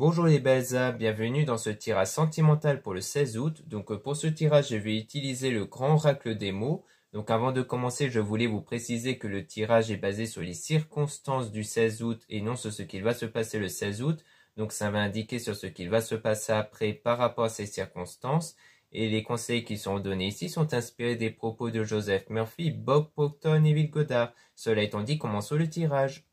Bonjour les belles âmes, bienvenue dans ce tirage sentimental pour le 16 août. Donc pour ce tirage, je vais utiliser le grand oracle des mots. Donc avant de commencer, je voulais vous préciser que le tirage est basé sur les circonstances du 16 août et non sur ce qu'il va se passer le 16 août. Donc ça va indiquer sur ce qu'il va se passer après par rapport à ces circonstances. Et les conseils qui sont donnés ici sont inspirés des propos de Joseph Murphy, Bob Proctor et Will Goddard. Cela étant dit, commençons le tirage.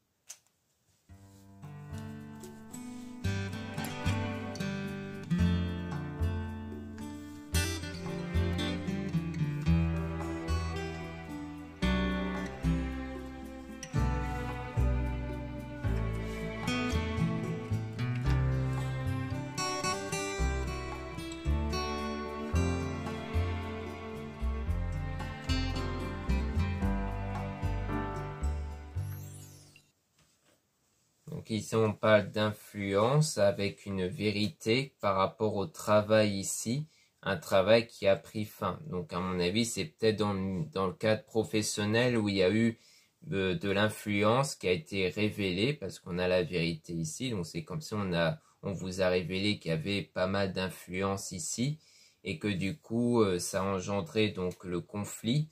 Donc ici on parle d'influence avec une vérité par rapport au travail ici, un travail qui a pris fin. Donc à mon avis c'est peut-être dans le cadre professionnel où il y a eu de l'influence qui a été révélée parce qu'on a la vérité ici. Donc c'est comme si on vous a révélé qu'il y avait pas mal d'influence ici et que du coup ça a engendré donc le conflit.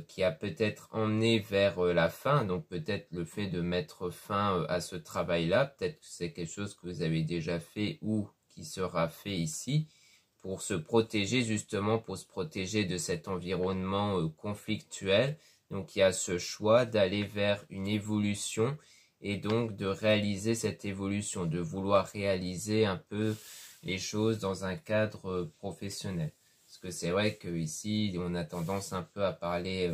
Qui a peut-être emmené vers la fin, donc peut-être le fait de mettre fin à ce travail-là, peut-être que c'est quelque chose que vous avez déjà fait ou qui sera fait ici, pour se protéger justement, pour se protéger de cet environnement conflictuel. Donc il y a ce choix d'aller vers une évolution et donc de réaliser cette évolution, de vouloir réaliser un peu les choses dans un cadre professionnel. Parce que c'est vrai qu'ici, on a tendance un peu à parler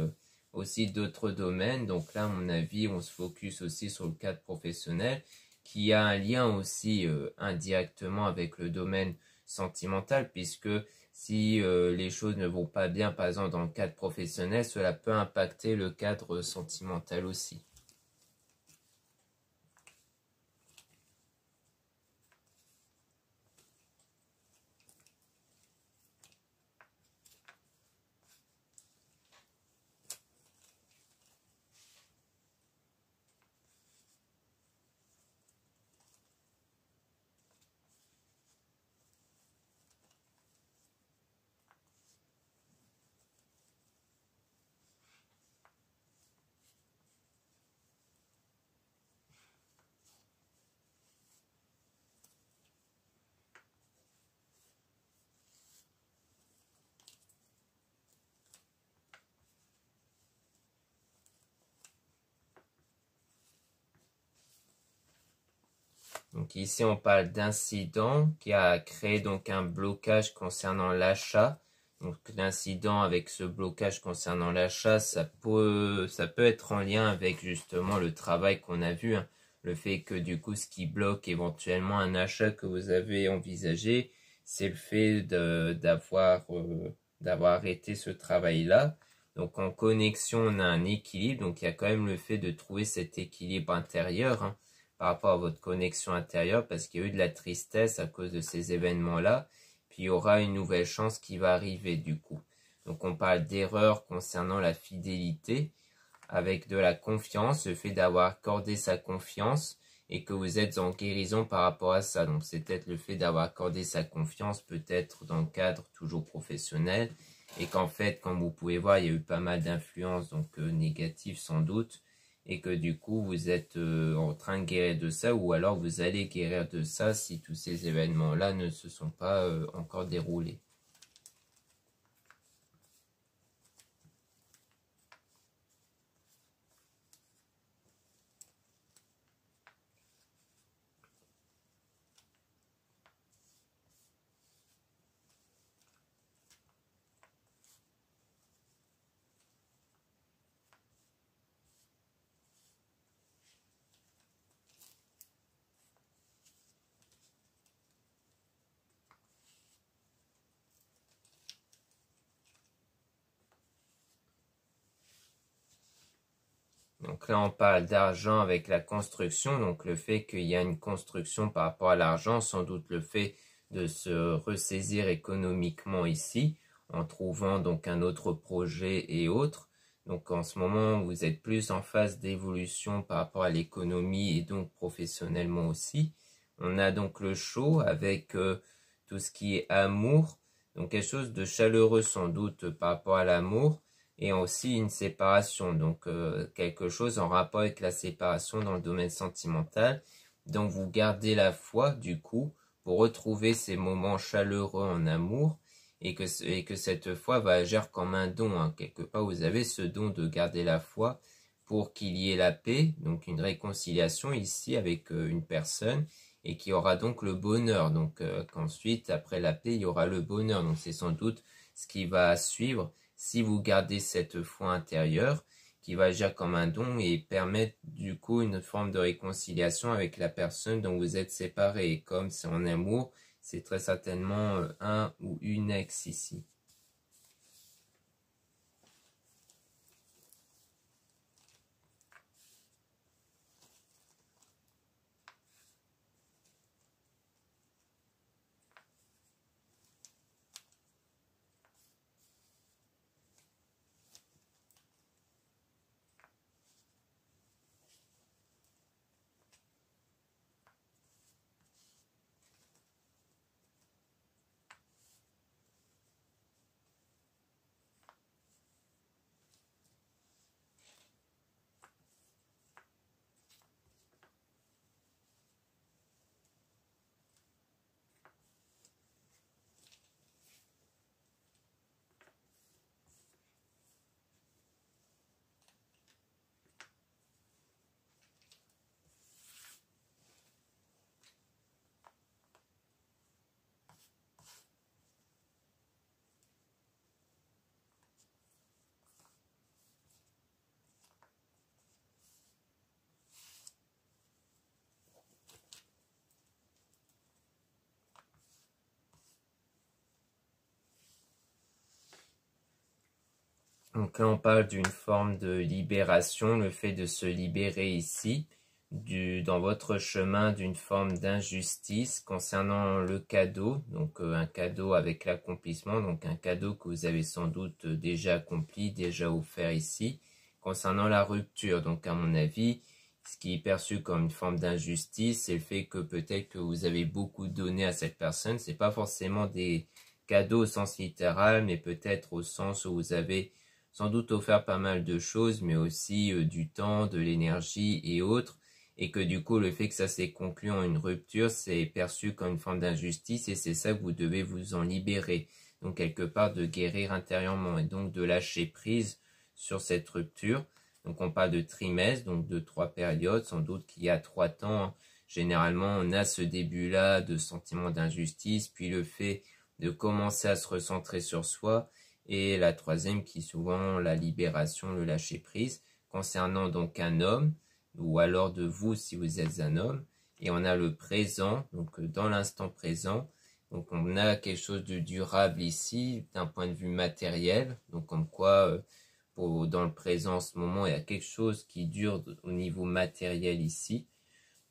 aussi d'autres domaines. Donc là, à mon avis, on se focus aussi sur le cadre professionnel qui a un lien aussi indirectement avec le domaine sentimental, puisque si les choses ne vont pas bien, par exemple dans le cadre professionnel, cela peut impacter le cadre sentimental aussi. Donc ici, on parle d'incident qui a créé donc un blocage concernant l'achat. Donc l'incident avec ce blocage concernant l'achat, ça peut être en lien avec justement le travail qu'on a vu. Hein. Le fait que du coup, ce qui bloque éventuellement un achat que vous avez envisagé, c'est le fait d'avoir arrêté ce travail-là. Donc en connexion, on a un équilibre. Donc il y a quand même le fait de trouver cet équilibre intérieur. Hein, par rapport à votre connexion intérieure, parce qu'il y a eu de la tristesse à cause de ces événements-là, puis il y aura une nouvelle chance qui va arriver du coup. Donc on parle d'erreur concernant la fidélité, avec de la confiance, le fait d'avoir accordé sa confiance, et que vous êtes en guérison par rapport à ça. Donc c'est peut-être le fait d'avoir accordé sa confiance, peut-être dans le cadre toujours professionnel, et qu'en fait, comme vous pouvez voir, il y a eu pas mal d'influences, donc négatives sans doute, et que du coup vous êtes en train de guérir de ça, ou alors vous allez guérir de ça si tous ces événements-là ne se sont pas encore déroulés. Donc là, on parle d'argent avec la construction, donc le fait qu'il y a une construction par rapport à l'argent, sans doute le fait de se ressaisir économiquement ici, en trouvant donc un autre projet et autres. Donc en ce moment, vous êtes plus en phase d'évolution par rapport à l'économie et donc professionnellement aussi. On a donc le chaud avec tout ce qui est amour, donc quelque chose de chaleureux sans doute par rapport à l'amour, et aussi une séparation, donc quelque chose en rapport avec la séparation dans le domaine sentimental. Donc vous gardez la foi du coup pour retrouver ces moments chaleureux en amour, et que cette foi va agir comme un don, hein. Quelque part vous avez ce don de garder la foi pour qu'il y ait la paix, donc une réconciliation ici avec une personne, et qui aura donc le bonheur, donc qu'ensuite après la paix il y aura le bonheur, donc c'est sans doute ce qui va suivre si vous gardez cette foi intérieure qui va agir comme un don et permettre du coup une forme de réconciliation avec la personne dont vous êtes séparés. Et comme c'est en amour, c'est très certainement un ou une ex ici. Donc là, on parle d'une forme de libération, le fait de se libérer ici, dans votre chemin d'une forme d'injustice concernant le cadeau, donc un cadeau avec l'accomplissement, donc un cadeau que vous avez sans doute déjà accompli, déjà offert ici, concernant la rupture. Donc à mon avis, ce qui est perçu comme une forme d'injustice, c'est le fait que peut-être que vous avez beaucoup donné à cette personne. C'est pas forcément des cadeaux au sens littéral, mais peut-être au sens où vous avez sans doute offert pas mal de choses, mais aussi du temps, de l'énergie et autres, et que du coup le fait que ça s'est conclu en une rupture, c'est perçu comme une forme d'injustice, et c'est ça que vous devez vous en libérer. Donc quelque part de guérir intérieurement, et donc de lâcher prise sur cette rupture. Donc on parle de trimestres, donc de 3 périodes, sans doute qu'il y a 3 temps. Généralement on a ce début-là de sentiment d'injustice, puis le fait de commencer à se recentrer sur soi, et la troisième qui est souvent la libération, le lâcher prise, concernant donc un homme, ou alors de vous si vous êtes un homme. Et on a le présent, donc dans l'instant présent, donc on a quelque chose de durable ici, d'un point de vue matériel, donc comme quoi dans le présent en ce moment, il y a quelque chose qui dure au niveau matériel ici.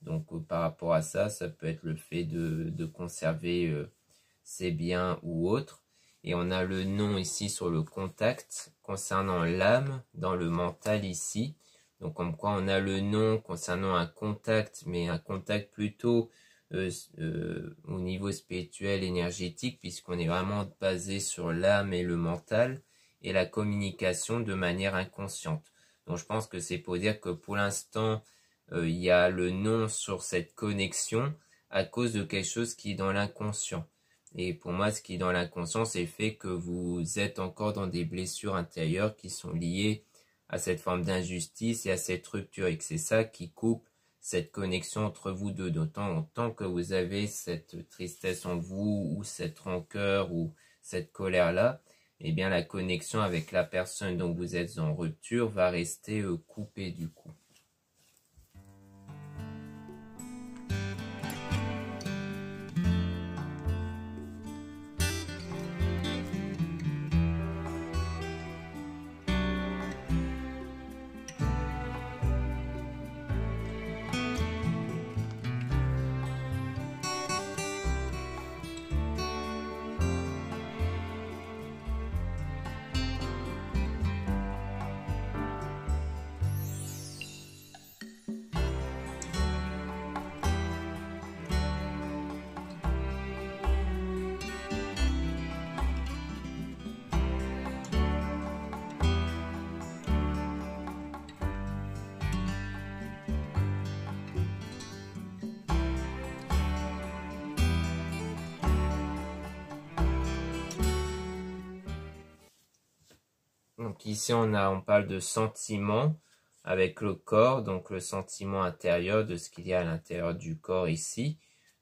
Donc par rapport à ça, ça peut être le fait de conserver ses biens ou autres. Et on a le nom ici sur le contact concernant l'âme dans le mental ici. Donc comme quoi on a le nom concernant un contact, mais un contact plutôt au niveau spirituel, énergétique, puisqu'on est vraiment basé sur l'âme et le mental et la communication de manière inconsciente. Donc je pense que c'est pour dire que pour l'instant, il y a le nom sur cette connexion à cause de quelque chose qui est dans l'inconscient. Et pour moi, ce qui est dans l'inconscient, c'est le fait que vous êtes encore dans des blessures intérieures qui sont liées à cette forme d'injustice et à cette rupture, et que c'est ça qui coupe cette connexion entre vous deux. D'autant tant que vous avez cette tristesse en vous, ou cette rancœur, ou cette colère-là, eh bien la connexion avec la personne dont vous êtes en rupture va rester coupée du coup. Donc ici on parle de sentiment avec le corps, donc le sentiment intérieur de ce qu'il y a à l'intérieur du corps ici.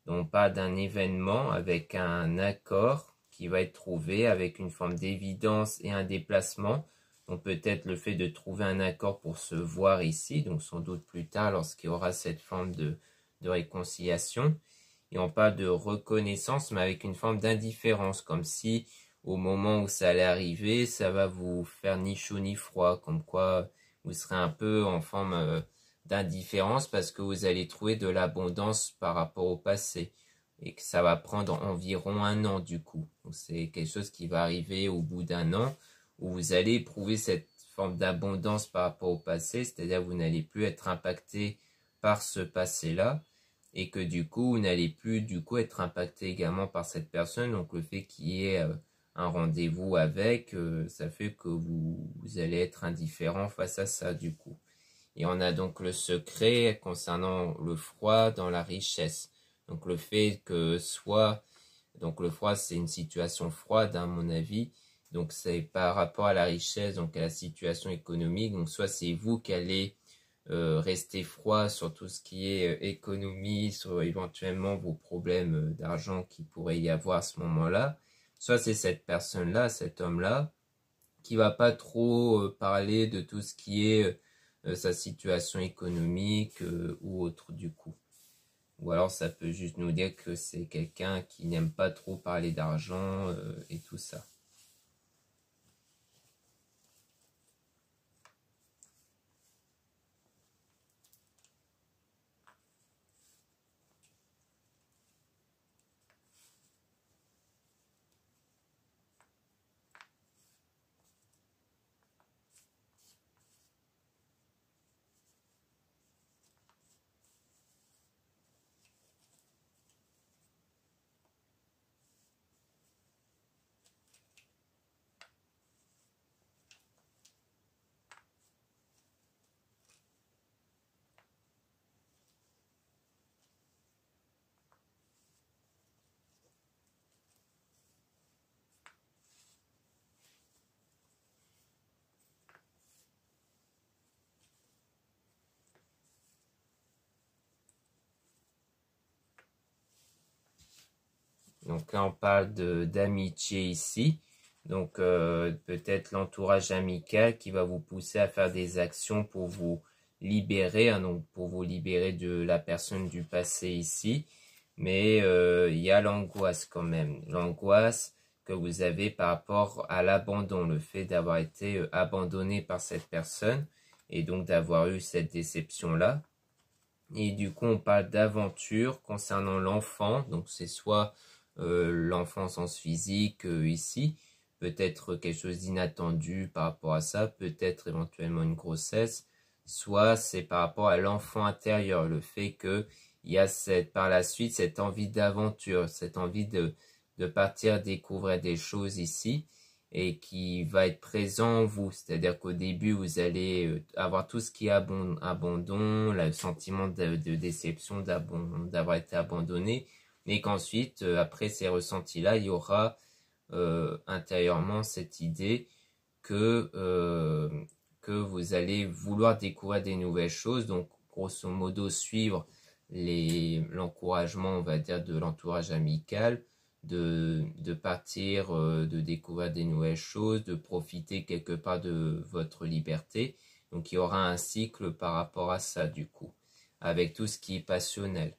Donc on parle d'un événement avec un accord qui va être trouvé avec une forme d'évidence et un déplacement. Donc peut-être le fait de trouver un accord pour se voir ici, donc sans doute plus tard lorsqu'il y aura cette forme de réconciliation. Et on parle de reconnaissance mais avec une forme d'indifférence, comme si au moment où ça allait arriver, ça va vous faire ni chaud ni froid, comme quoi vous serez un peu en forme d'indifférence parce que vous allez trouver de l'abondance par rapport au passé et que ça va prendre environ 1 an du coup. C'est quelque chose qui va arriver au bout d'1 an où vous allez éprouver cette forme d'abondance par rapport au passé, c'est-à-dire que vous n'allez plus être impacté par ce passé-là et que du coup vous n'allez plus du coup être impacté également par cette personne. Donc le fait qu'il y ait un rendez-vous avec, ça fait que vous allez être indifférent face à ça du coup. Et on a donc le secret concernant le froid dans la richesse. Donc le fait que donc le froid c'est une situation froide à mon avis, donc c'est par rapport à la richesse, donc à la situation économique, donc soit c'est vous qui allez rester froid sur tout ce qui est économie, sur éventuellement vos problèmes d'argent qui pourrait y avoir à ce moment-là, soit c'est cette personne-là, cet homme-là, qui va pas trop parler de tout ce qui est sa situation économique ou autre du coup. Ou alors ça peut juste nous dire que c'est quelqu'un qui n'aime pas trop parler d'argent et tout ça. Donc là on parle d'amitié ici. Donc peut-être l'entourage amical qui va vous pousser à faire des actions pour vous libérer, hein, donc pour vous libérer de la personne du passé ici. Mais il y a l'angoisse quand même. L'angoisse que vous avez par rapport à l'abandon, le fait d'avoir été abandonné par cette personne et donc d'avoir eu cette déception-là. Et du coup on parle d'aventure concernant l'enfant, donc c'est soit l'enfant au sens physique ici, peut-être quelque chose d'inattendu par rapport à ça, peut-être éventuellement une grossesse, soit c'est par rapport à l'enfant intérieur, le fait que il y a par la suite cette envie d'aventure, cette envie de partir découvrir des choses ici et qui va être présent en vous, c'est-à-dire qu'au début vous allez avoir tout ce qui est abandon, le sentiment de déception d'avoir été abandonné, mais qu'ensuite, après ces ressentis-là, il y aura intérieurement cette idée que vous allez vouloir découvrir des nouvelles choses, donc grosso modo suivre l'encouragement, on va dire, de l'entourage amical, de partir, de découvrir des nouvelles choses, de profiter quelque part de votre liberté. Donc il y aura un cycle par rapport à ça du coup, avec tout ce qui est passionnel.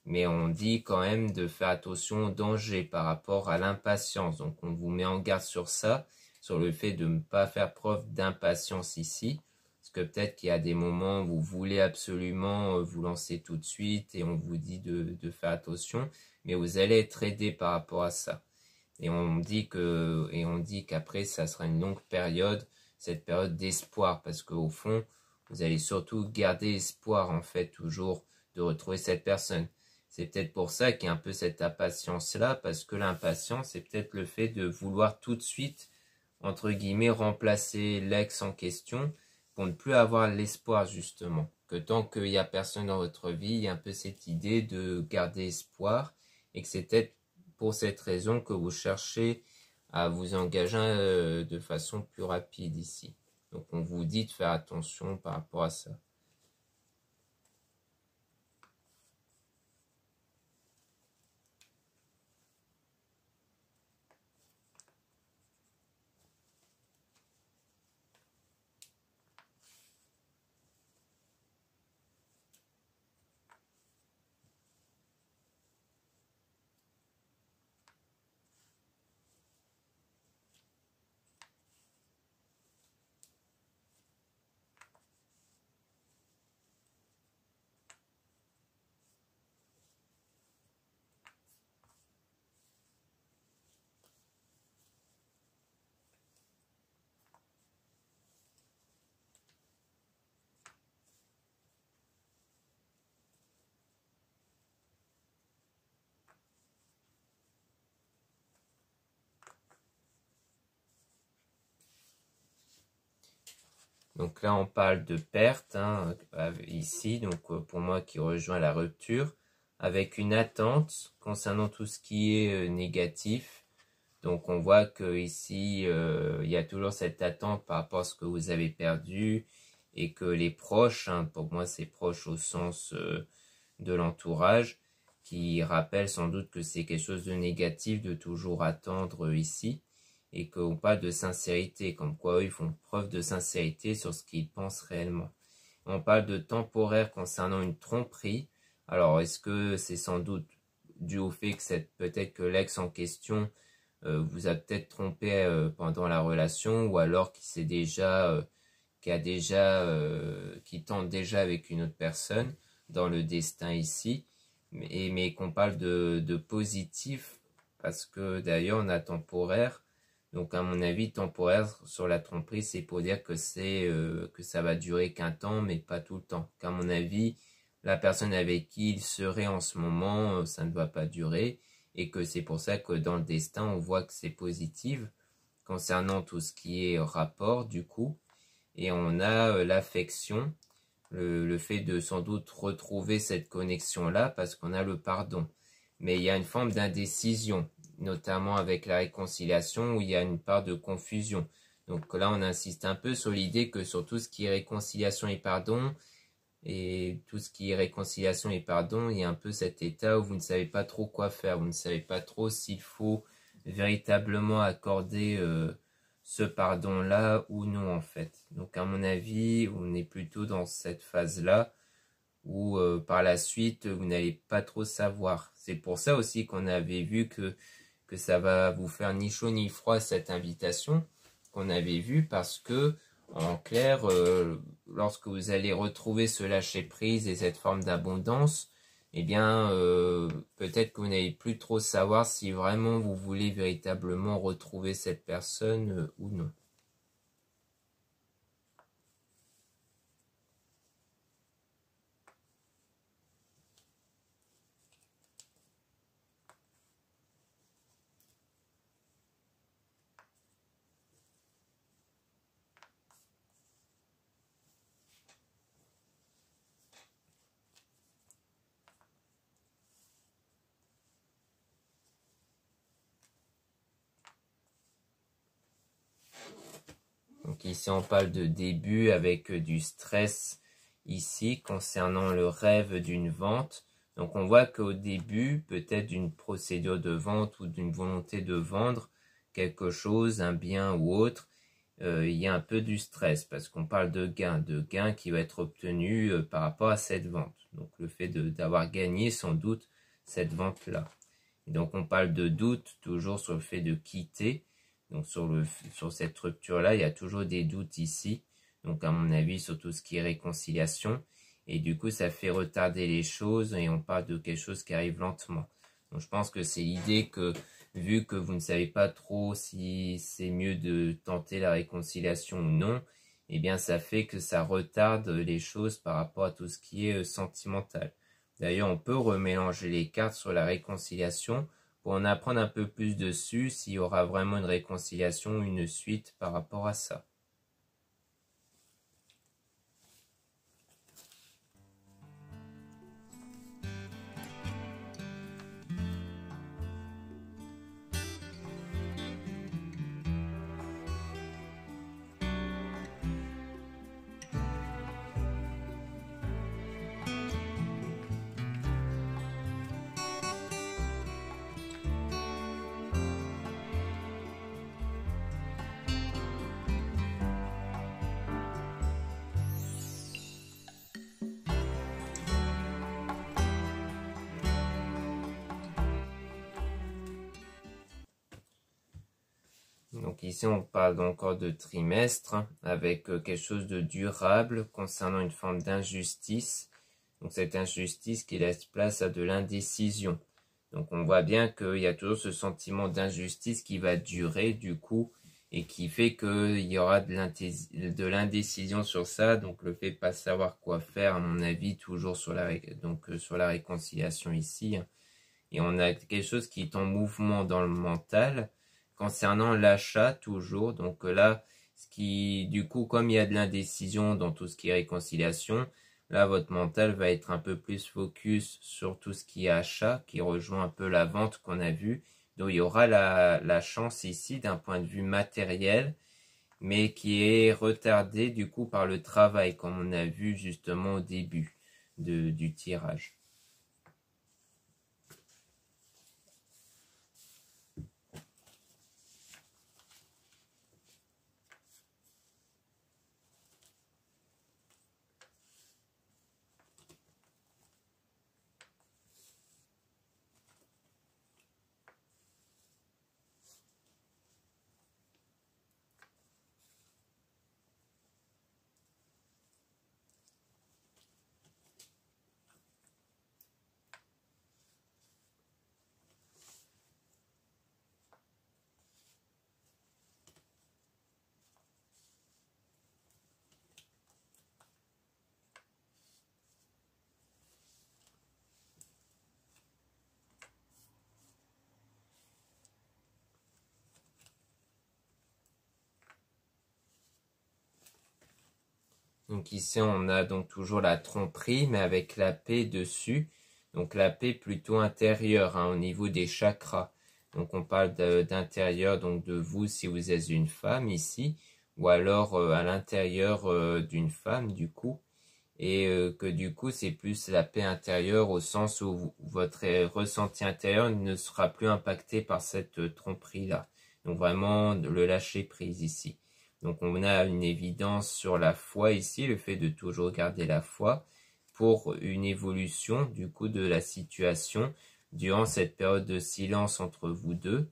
Mais on dit quand même de faire attention au danger par rapport à l'impatience. Donc on vous met en garde sur ça, sur le fait de ne pas faire preuve d'impatience ici. Parce que peut-être qu'il y a des moments où vous voulez absolument vous lancer tout de suite et on vous dit de faire attention. Mais vous allez être aidé par rapport à ça. Et on dit qu'après ça sera une longue période, cette période d'espoir. Parce qu'au fond, vous allez surtout garder espoir en fait toujours de retrouver cette personne. C'est peut-être pour ça qu'il y a un peu cette impatience-là, parce que l'impatience, c'est peut-être le fait de vouloir tout de suite, entre guillemets, remplacer l'ex en question pour ne plus avoir l'espoir, justement. Que tant qu'il n'y a personne dans votre vie, il y a un peu cette idée de garder espoir, et que c'est peut-être pour cette raison que vous cherchez à vous engager de façon plus rapide ici. Donc on vous dit de faire attention par rapport à ça. Donc là, on parle de perte, hein, ici, donc pour moi qui rejoint la rupture, avec une attente concernant tout ce qui est négatif. Donc on voit que ici, il y a toujours cette attente par rapport à ce que vous avez perdu et que les proches, hein, pour moi c'est proche au sens de l'entourage, qui rappellent sans doute que c'est quelque chose de négatif de toujours attendre ici. Et qu'on parle de sincérité, comme quoi eux, ils font preuve de sincérité sur ce qu'ils pensent réellement. On parle de temporaire concernant une tromperie. Alors, est-ce que c'est sans doute dû au fait que peut-être que l'ex en question vous a peut-être trompé pendant la relation, ou alors qu'il tente déjà avec une autre personne dans le destin ici, mais qu'on parle de positif, parce que d'ailleurs on a temporaire. Donc à mon avis, temporaire sur la tromperie, c'est pour dire que que ça va durer qu'un temps, mais pas tout le temps. Qu'à mon avis, la personne avec qui il serait en ce moment, ça ne va pas durer, et que c'est pour ça que dans le destin, on voit que c'est positif concernant tout ce qui est rapport du coup, et on a l'affection, le fait de sans doute retrouver cette connexion-là parce qu'on a le pardon. Mais il y a une forme d'indécision, notamment avec la réconciliation où il y a une part de confusion. Donc là, on insiste un peu sur l'idée que sur tout ce qui est réconciliation et pardon, il y a un peu cet état où vous ne savez pas trop quoi faire, vous ne savez pas trop s'il faut véritablement accorder ce pardon-là ou non en fait. Donc à mon avis, on est plutôt dans cette phase-là où par la suite, vous n'allez pas trop savoir. C'est pour ça aussi qu'on avait vu que ça va vous faire ni chaud ni froid cette invitation qu'on avait vue, parce que en clair, lorsque vous allez retrouver ce lâcher-prise et cette forme d'abondance, eh bien, peut-être que vous n'allez plus trop savoir si vraiment vous voulez véritablement retrouver cette personne ou non. Donc ici on parle de début avec du stress ici concernant le rêve d'une vente. Donc on voit qu'au début, peut-être d'une procédure de vente ou d'une volonté de vendre quelque chose, un bien ou autre, il y a un peu du stress parce qu'on parle de gain qui va être obtenu par rapport à cette vente. Donc le fait d'avoir gagné sans doute cette vente-là. Donc on parle de doute toujours sur le fait de quitter. Donc sur cette rupture-là, il y a toujours des doutes ici. Donc à mon avis, sur tout ce qui est réconciliation. Et du coup, ça fait retarder les choses et on parle de quelque chose qui arrive lentement. Donc je pense que c'est l'idée que, vu que vous ne savez pas trop si c'est mieux de tenter la réconciliation ou non, eh bien ça fait que ça retarde les choses par rapport à tout ce qui est sentimental. D'ailleurs, on peut remélanger les cartes sur la réconciliation pour en apprendre un peu plus dessus, s'il y aura vraiment une réconciliation ou une suite par rapport à ça. ici on parle encore de trimestre, hein, avec quelque chose de durable concernant une forme d'injustice. Donc cette injustice qui laisse place à de l'indécision. Donc on voit bien qu'il y a toujours ce sentiment d'injustice qui va durer du coup et qui fait qu'il y aura de l'indécision sur ça. Donc le fait de pas savoir quoi faire, à mon avis, toujours sur sur la réconciliation ici. Et on a quelque chose qui est en mouvement dans le mental concernant l'achat toujours. Donc là, du coup, comme il y a de l'indécision dans tout ce qui est réconciliation, là, votre mental va être un peu plus focus sur tout ce qui est achat, qui rejoint un peu la vente qu'on a vue. Donc il y aura la chance ici d'un point de vue matériel, mais qui est retardé du coup par le travail, comme on a vu justement au début du tirage. Donc ici, on a donc toujours la tromperie, mais avec la paix dessus. Donc la paix plutôt intérieure, hein, au niveau des chakras. Donc on parle d'intérieur, donc de vous si vous êtes une femme ici, ou alors à l'intérieur d'une femme du coup. Et que du coup, c'est plus la paix intérieure au sens où votre ressenti intérieur ne sera plus impacté par cette tromperie-là. Donc vraiment, le lâcher prise ici. Donc on a une évidence sur la foi ici, le fait de toujours garder la foi pour une évolution du coup de la situation durant cette période de silence entre vous deux,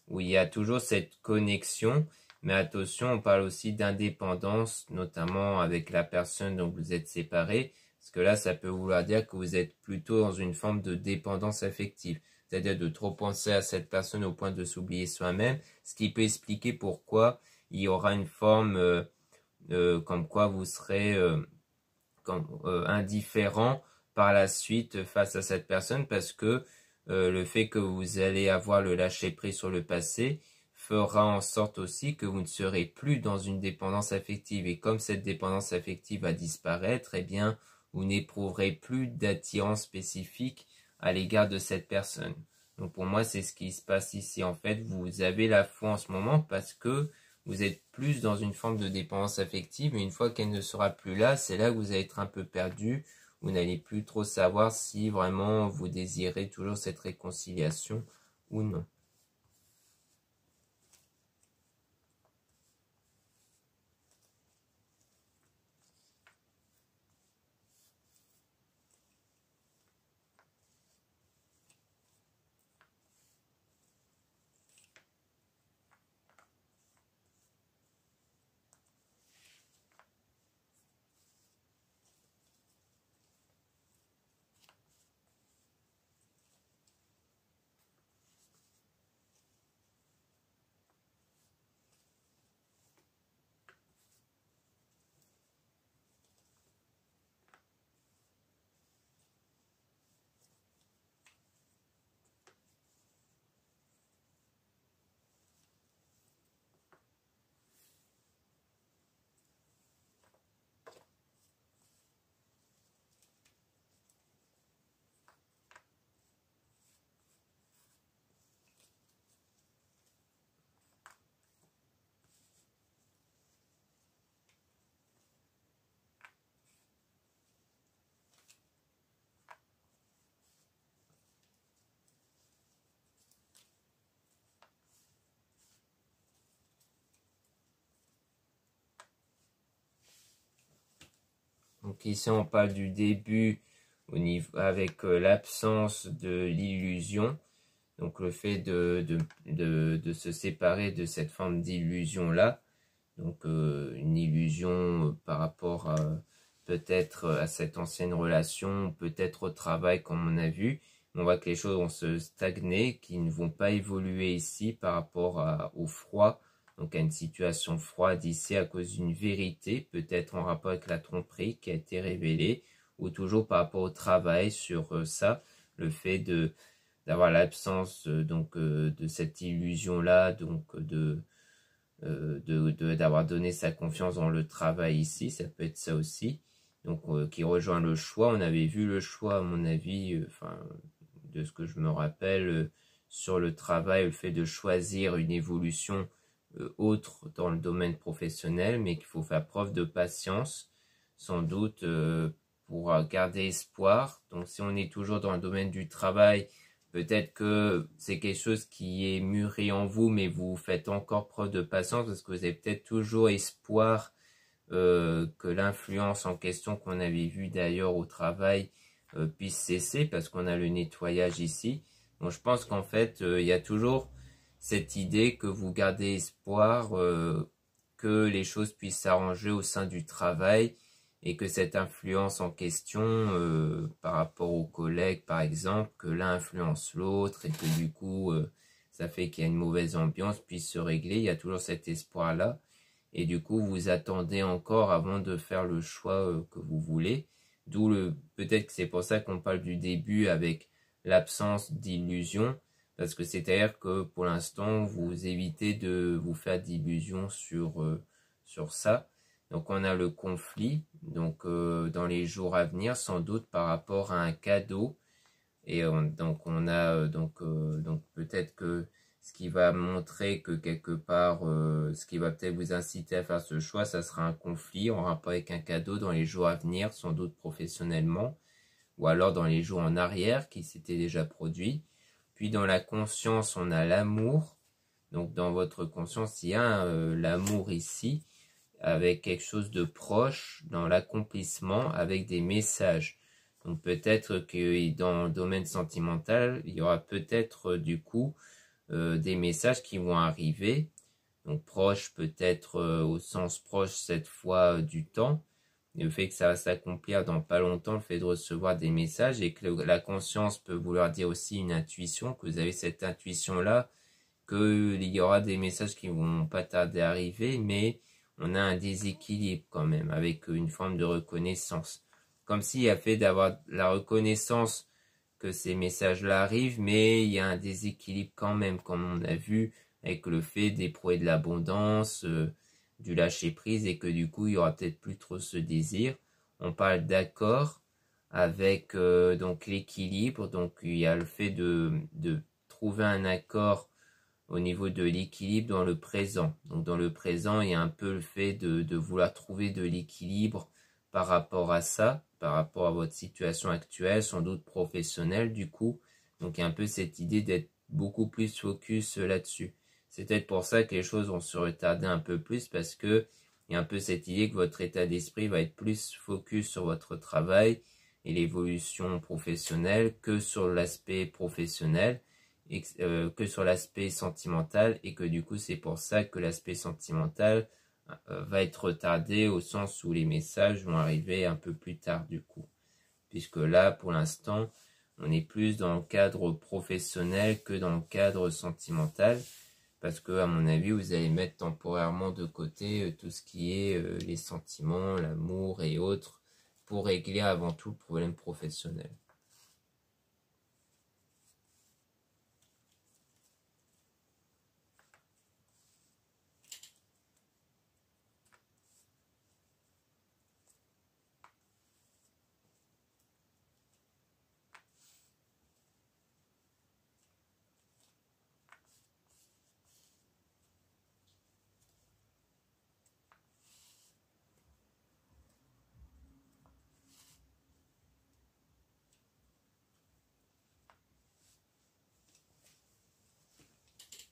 où il y a toujours cette connexion, mais attention, on parle aussi d'indépendance, notamment avec la personne dont vous êtes séparés, parce que là, ça peut vouloir dire que vous êtes plutôt dans une forme de dépendance affective, c'est-à-dire de trop penser à cette personne au point de s'oublier soi-même, ce qui peut expliquer pourquoi il y aura une forme comme quoi vous serez indifférent par la suite face à cette personne, parce que le fait que vous allez avoir le lâcher-prise sur le passé fera en sorte aussi que vous ne serez plus dans une dépendance affective. Et comme cette dépendance affective va disparaître, eh bien, vous n'éprouverez plus d'attirance spécifique à l'égard de cette personne. Donc pour moi, c'est ce qui se passe ici. En fait, vous avez la foi en ce moment parce que vous êtes plus dans une forme de dépendance affective, mais une fois qu'elle ne sera plus là, c'est là que vous allez être un peu perdu. Vous n'allez plus trop savoir si vraiment vous désirez toujours cette réconciliation ou non. Donc ici, on parle du début au niveau, avec l'absence de l'illusion. Donc le fait de se séparer de cette forme d'illusion-là, donc une illusion par rapport à peut-être à cette ancienne relation, peut-être au travail comme on a vu, on voit que les choses vont se stagner, qui ne vont pas évoluer ici par rapport au froid, donc à une situation froide ici à cause d'une vérité, peut-être en rapport avec la tromperie qui a été révélée, ou toujours par rapport au travail sur ça, le fait d'avoir l'absence de cette illusion là, donc d'avoir donné sa confiance dans le travail ici, ça peut être ça aussi, donc qui rejoint le choix. On avait vu le choix à mon avis, enfin de ce que je me rappelle, sur le travail, le fait de choisir une évolution autre dans le domaine professionnel, mais qu'il faut faire preuve de patience, sans doute pour garder espoir. Donc si on est toujours dans le domaine du travail, peut-être que c'est quelque chose qui est mûri en vous, mais vous faites encore preuve de patience parce que vous avez peut-être toujours espoir que l'influence en question qu'on avait vue d'ailleurs au travail puisse cesser parce qu'on a le nettoyage ici. Donc je pense qu'en fait, il y a toujours cette idée que vous gardez espoir que les choses puissent s'arranger au sein du travail et que cette influence en question par rapport aux collègues par exemple, que l'un influence l'autre et que du coup ça fait qu'il y a une mauvaise ambiance puisse se régler. Il y a toujours cet espoir là et du coup vous attendez encore avant de faire le choix que vous voulez. D'où peut-être que c'est pour ça qu'on parle du début avec l'absence d'illusion, parce que c'est-à-dire que pour l'instant vous évitez de vous faire d'illusions sur ça. Donc on a le conflit, donc dans les jours à venir, sans doute par rapport à un cadeau, et donc on a donc peut-être que ce qui va montrer que quelque part, ce qui va peut-être vous inciter à faire ce choix, ça sera un conflit en rapport avec un cadeau dans les jours à venir, sans doute professionnellement, ou alors dans les jours en arrière qui s'étaient déjà produits. Puis dans la conscience, on a l'amour. Donc dans votre conscience, il y a l'amour ici, avec quelque chose de proche dans l'accomplissement, avec des messages. Donc peut-être que dans le domaine sentimental, il y aura peut-être du coup des messages qui vont arriver. Donc proche peut-être au sens proche cette fois du temps. Le fait que ça va s'accomplir dans pas longtemps, le fait de recevoir des messages et que la conscience peut vouloir dire aussi une intuition, que vous avez cette intuition-là, qu'il y aura des messages qui vont pas tarder à arriver, mais on a un déséquilibre quand même, avec une forme de reconnaissance. Comme s'il y a fait d'avoir la reconnaissance que ces messages-là arrivent, mais il y a un déséquilibre quand même, comme on a vu, avec le fait d'éprouver de l'abondance, du lâcher prise, et que du coup, il y aura peut-être plus trop ce désir. On parle d'accord avec donc l'équilibre, donc il y a le fait de trouver un accord au niveau de l'équilibre dans le présent. Donc dans le présent, il y a un peu le fait de vouloir trouver de l'équilibre par rapport à ça, par rapport à votre situation actuelle, sans doute professionnelle du coup. Donc il y a un peu cette idée d'être beaucoup plus focus là-dessus. C'est peut-être pour ça que les choses vont se retarder un peu plus, parce que il y a un peu cette idée que votre état d'esprit va être plus focus sur votre travail et l'évolution professionnelle que sur l'aspect professionnel, que sur l'aspect sentimental, et que du coup c'est pour ça que l'aspect sentimental va être retardé, au sens où les messages vont arriver un peu plus tard du coup, puisque là pour l'instant on est plus dans le cadre professionnel que dans le cadre sentimental, parce que à mon avis vous allez mettre temporairement de côté tout ce qui est les sentiments, l'amour et autres, pour régler avant tout le problème professionnel.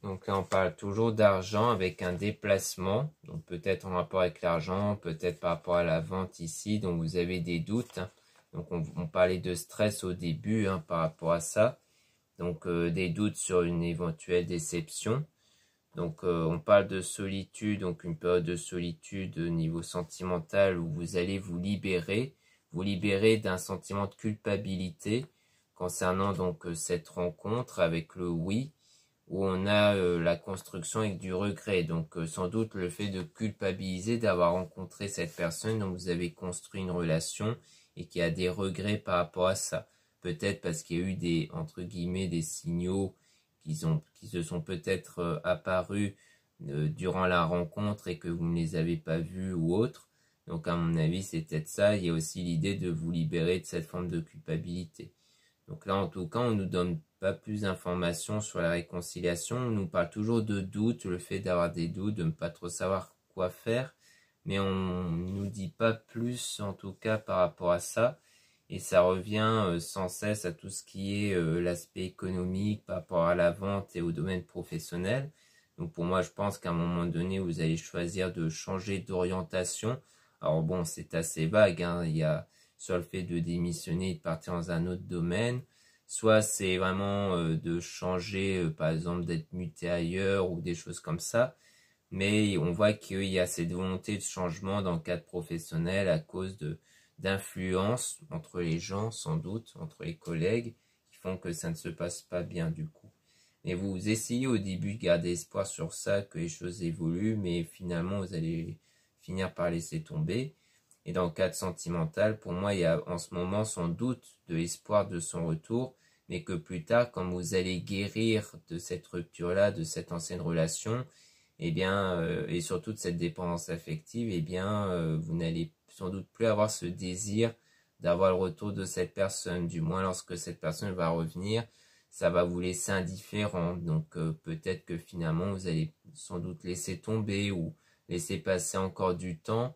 Donc là, on parle toujours d'argent avec un déplacement, donc peut-être en rapport avec l'argent, peut-être par rapport à la vente ici, donc vous avez des doutes, hein. Donc on parlait de stress au début par rapport à ça. Donc des doutes sur une éventuelle déception. Donc on parle de solitude, donc une période de solitude au niveau sentimental où vous allez vous libérer d'un sentiment de culpabilité concernant donc cette rencontre avec le oui, où on a la construction avec du regret. Donc sans doute le fait de culpabiliser d'avoir rencontré cette personne dont vous avez construit une relation et qui a des regrets par rapport à ça. Peut-être parce qu'il y a eu des, entre guillemets, des signaux qui se sont peut-être apparus durant la rencontre et que vous ne les avez pas vus ou autre. Donc à mon avis c'est peut-être ça. Il y a aussi l'idée de vous libérer de cette forme de culpabilité. Donc là en tout cas on ne nous donne pas plus d'informations sur la réconciliation. On nous parle toujours de doutes, le fait d'avoir des doutes, de ne pas trop savoir quoi faire. Mais on ne nous dit pas plus en tout cas par rapport à ça. Et ça revient sans cesse à tout ce qui est l'aspect économique par rapport à la vente et au domaine professionnel. Donc pour moi, je pense qu'à un moment donné, vous allez choisir de changer d'orientation. Alors bon, c'est assez vague, hein. Il y a soit le fait de démissionner et de partir dans un autre domaine, soit c'est vraiment de changer, par exemple, d'être muté ailleurs ou des choses comme ça. Mais on voit qu'il y a cette volonté de changement dans le cadre professionnel à cause d'influences entre les gens, sans doute, entre les collègues, qui font que ça ne se passe pas bien du coup. Et vous essayez au début de garder espoir sur ça, que les choses évoluent, mais finalement vous allez finir par laisser tomber. Et dans le cadre sentimental, pour moi, il y a en ce moment sans doute de l'espoir de son retour, mais que plus tard, quand vous allez guérir de cette rupture-là, de cette ancienne relation, eh bien, et surtout de cette dépendance affective, eh bien, vous n'allez sans doute plus avoir ce désir d'avoir le retour de cette personne. Du moins, lorsque cette personne va revenir, ça va vous laisser indifférent. Donc, peut-être que finalement, vous allez sans doute laisser tomber ou laisser passer encore du temps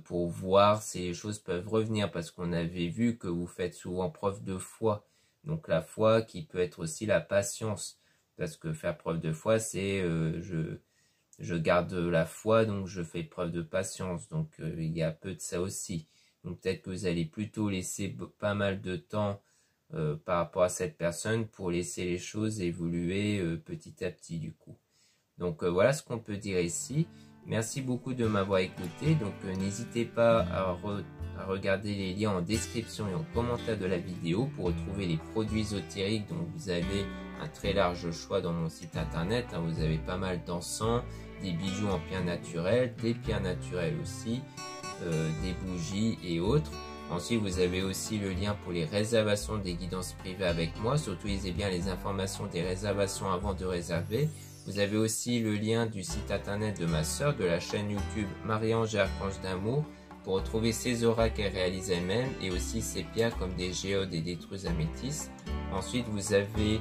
pour voir si les choses peuvent revenir. Parce qu'on avait vu que vous faites souvent preuve de foi. Donc, la foi qui peut être aussi la patience. Parce que faire preuve de foi, c'est je garde la foi, donc je fais preuve de patience. Donc il y a peu de ça aussi. Donc peut-être que vous allez plutôt laisser pas mal de temps par rapport à cette personne pour laisser les choses évoluer petit à petit du coup. Donc voilà ce qu'on peut dire ici. Merci beaucoup de m'avoir écouté. Donc n'hésitez pas à regarder les liens en description et en commentaire de la vidéo pour retrouver les produits ésotériques dont vous avez un très large choix dans mon site internet. Vous avez pas mal d'encens, des bijoux en pierre naturelle, des pierres naturelles aussi, des bougies et autres. Ensuite, vous avez aussi le lien pour les réservations des guidances privées avec moi. Surtout, lisez bien les informations des réservations avant de réserver. Vous avez aussi le lien du site internet de ma sœur, de la chaîne YouTube Marie-Ange et Archange d'Amour, pour retrouver ses auras qu'elle réalise elle-même et aussi ses pierres comme des géodes et des trus améthystes. Ensuite, vous avez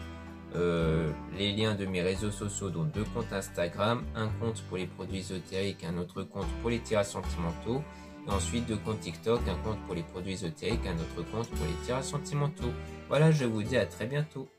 les liens de mes réseaux sociaux, dont 2 comptes Instagram, un compte pour les produits ésotériques, un autre compte pour les tirages sentimentaux, et ensuite 2 comptes TikTok, un compte pour les produits ésotériques, un autre compte pour les tirages sentimentaux. Voilà, je vous dis à très bientôt.